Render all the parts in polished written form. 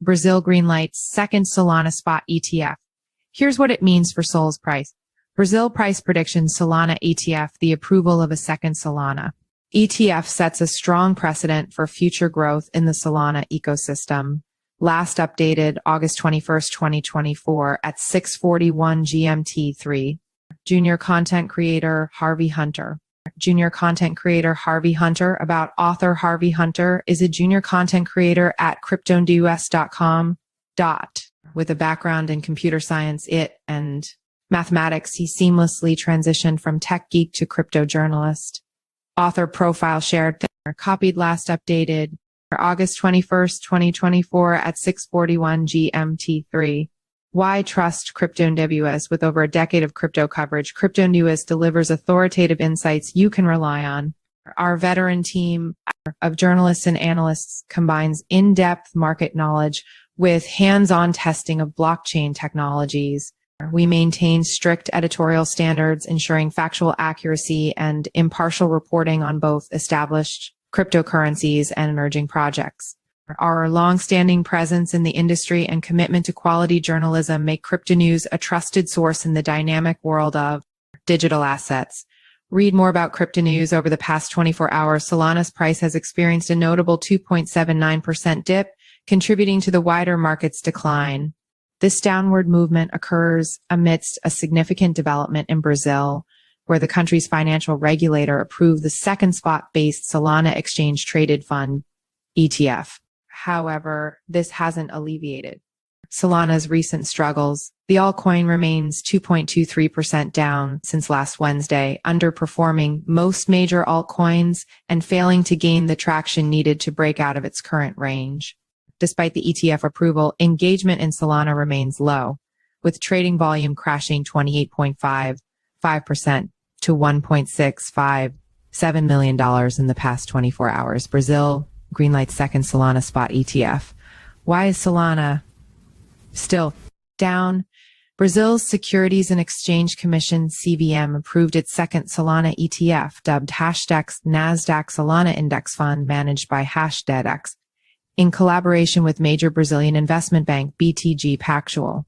Brazil Greenlights second Solana spot ETF. Here's what it means for Sol's price. Brazil price prediction Solana ETF, the approval of a second Solana ETF sets a strong precedent for future growth in the Solana ecosystem. Last updated August 21st, 2024 at 6:41 GMT3. Junior content creator Harvey Hunter. Junior content creator Harvey Hunter about author Harvey Hunter is a junior content creator at cryptonews.com. With a background in computer science, and mathematics, he seamlessly transitioned from tech geek to crypto journalist. Author profile shared, copied last updated August 21st, 2024 at 6:41 GMT3. Why trust Cryptonews? With over a decade of crypto coverage, Cryptonews delivers authoritative insights you can rely on. Our veteran team of journalists and analysts combines in-depth market knowledge with hands-on testing of blockchain technologies. We maintain strict editorial standards, ensuring factual accuracy and impartial reporting on both established cryptocurrencies and emerging projects. Our long-standing presence in the industry and commitment to quality journalism make Cryptonews a trusted source in the dynamic world of digital assets. Read more about Cryptonews. Over the past 24 hours, Solana's price has experienced a notable 2.79% dip, contributing to the wider market's decline. This downward movement occurs amidst a significant development in Brazil, where the country's financial regulator approved the second spot-based Solana exchange-traded fund ETF. However, this hasn't alleviated Solana's recent struggles. The altcoin remains 2.23% down since last Wednesday, underperforming most major altcoins and failing to gain the traction needed to break out of its current range. Despite the ETF approval, engagement in Solana remains low, with trading volume crashing 28.55% to $1.657 million in the past 24 hours. Brazil Greenlights second Solana spot ETF. Why is Solana still down? Brazil's Securities and Exchange Commission (CVM) approved its second Solana ETF, dubbed #NASDAQ Solana Index Fund, managed by #DEDX, in collaboration with major Brazilian investment bank BTG Pactual.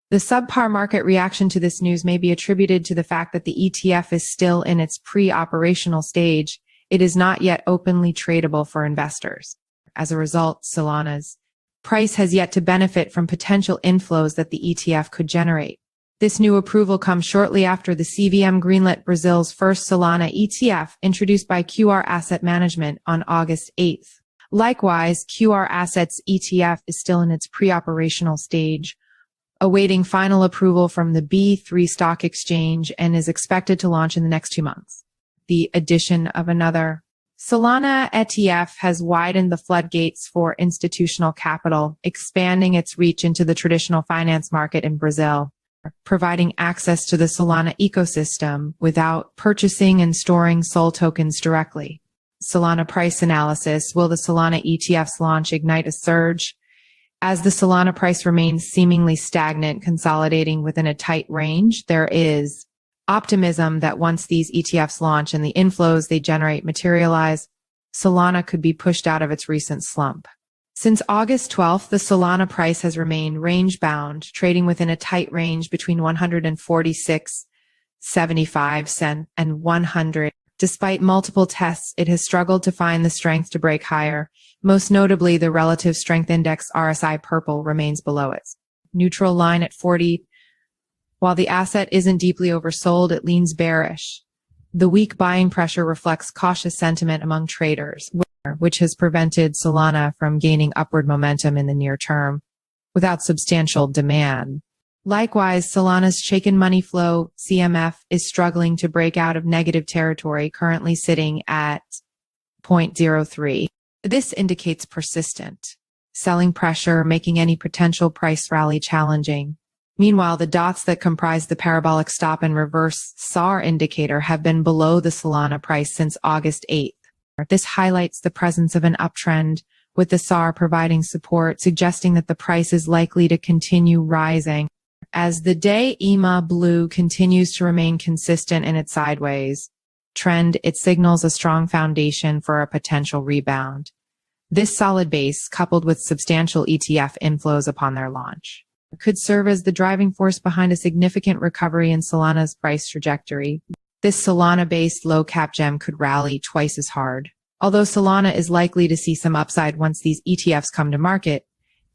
The subpar market reaction to this news may be attributed to the fact that the ETF is still in its pre-operational stage. It is not yet openly tradable for investors. As a result, Solana's price has yet to benefit from potential inflows that the ETF could generate. This new approval comes shortly after the CVM greenlit Brazil's first Solana ETF, introduced by QR Asset Management on August 8th. Likewise, QR Assets ETF is still in its pre-operational stage, awaiting final approval from the B3 stock exchange, and is expected to launch in the next 2 months. The addition of another Solana ETF has widened the floodgates for institutional capital, expanding its reach into the traditional finance market in Brazil, providing access to the Solana ecosystem without purchasing and storing SOL tokens directly. Solana price analysis. Will the Solana ETF's launch ignite a surge? As the Solana price remains seemingly stagnant, consolidating within a tight range, there is optimism that once these ETFs launch and the inflows they generate materialize, Solana could be pushed out of its recent slump. Since August 12th, the Solana price has remained range-bound, trading within a tight range between 146.75 and 100. Despite multiple tests, it has struggled to find the strength to break higher. Most notably, the relative strength index RSI Purple remains below its neutral line at 40. While the asset isn't deeply oversold, it leans bearish. The weak buying pressure reflects cautious sentiment among traders, which has prevented Solana from gaining upward momentum in the near term without substantial demand. Likewise, Solana's shaken money flow, CMF, is struggling to break out of negative territory, currently sitting at 0.03. This indicates persistent selling pressure, making any potential price rally challenging. Meanwhile, the dots that comprise the parabolic stop and reverse SAR indicator have been below the Solana price since August 8th. This highlights the presence of an uptrend, with the SAR providing support, suggesting that the price is likely to continue rising. As the day EMA blue continues to remain consistent in its sideways trend, it signals a strong foundation for a potential rebound. This solid base, coupled with substantial ETF inflows upon their launch, could serve as the driving force behind a significant recovery in Solana's price trajectory. This Solana-based low-cap gem could rally twice as hard. Although Solana is likely to see some upside once these ETFs come to market,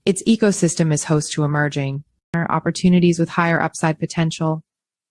its ecosystem is host to emerging opportunities with higher upside potential,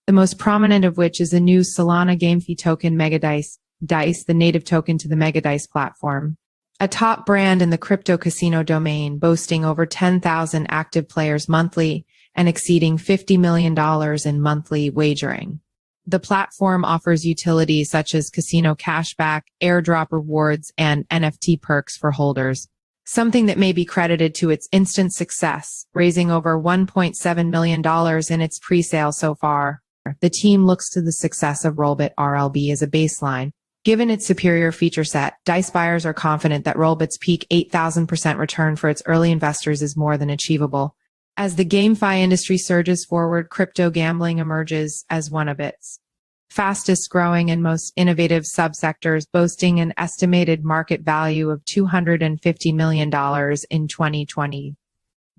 the most prominent of which is the new Solana game fee token MegaDice, the native token to the MegaDice platform. A top brand in the crypto casino domain, boasting over 10,000 active players monthly and exceeding $50 million in monthly wagering. The platform offers utilities such as casino cashback, airdrop rewards, and NFT perks for holders, something that may be credited to its instant success, raising over $1.7 million in its pre-sale so far. The team looks to the success of Rollbit RLB as a baseline. Given its superior feature set, DICE buyers are confident that Rollbit's peak 8,000% return for its early investors is more than achievable. As the GameFi industry surges forward, crypto gambling emerges as one of its fastest growing and most innovative subsectors, boasting an estimated market value of $250 million in 2020.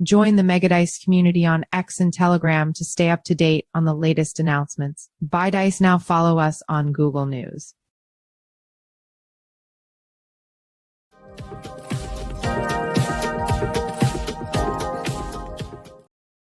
Join the MegaDice community on X and Telegram to stay up to date on the latest announcements. Buy Dice now. Follow us on Google News.